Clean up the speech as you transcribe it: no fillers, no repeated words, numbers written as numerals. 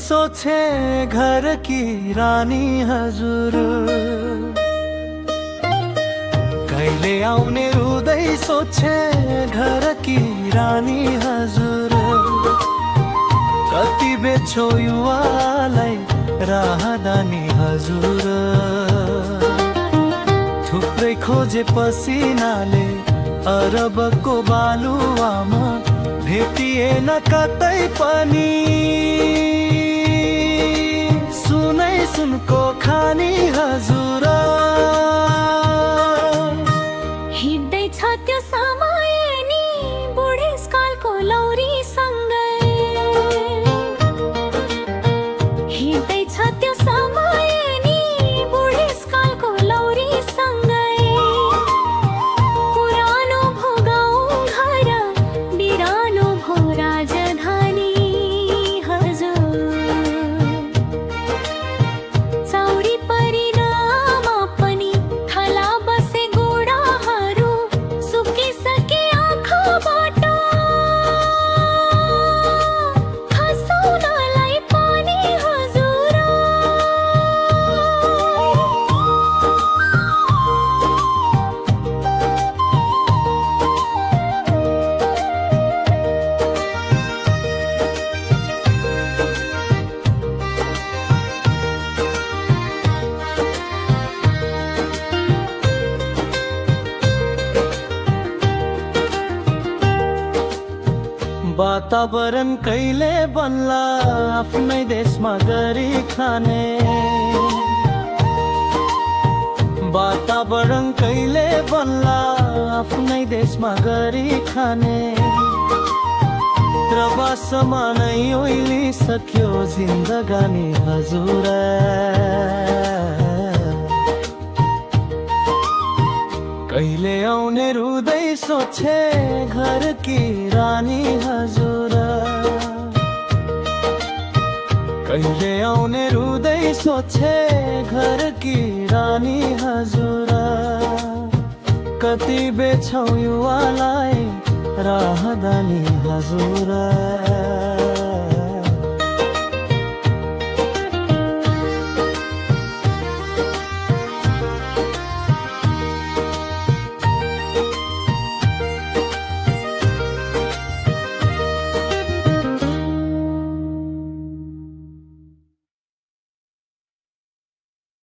सोचे घर की रानी हजुर, कहिले आउने रुँदै सोचे घर की रानी हजुर। कति बेच्छौ युवालाई राहदानी हजुर, थुप्रै खोजे पसिनाले अरबको बालुवामा भेटिएन कतै पनि। सुनै सुनको खानी हजुर, हिँड्दैछ त्यो समय नि बुढेसकालको लौरीसँगै, हिँड्दैछ त्यो समय नि बुढेसकालको लौरीसँगै। पुरानो भो गाउँ घर, बिरानो भो राजधानी हजुर। चौरी परिनामा पनि थला बसे गोडाहरू सुकिसके आँखाबाट, हँसाउनलाई पानी हजुर। वातावरण कहिले बन्ला आफ्नै देशमा गरी खाने, वातावरण कहिले बन्ला आफ्नै देशमा गरी खाने। प्रवासमा नै ओइलिसक्यो जिन्दगानी हजुर, कहिले आउने रुँदै सोचे घर की रानी हजुर, कहिले आउने रुँदै सोचे घर की रानी हजुर। कति बेच्छौ युवालाई राहदानी हजुर।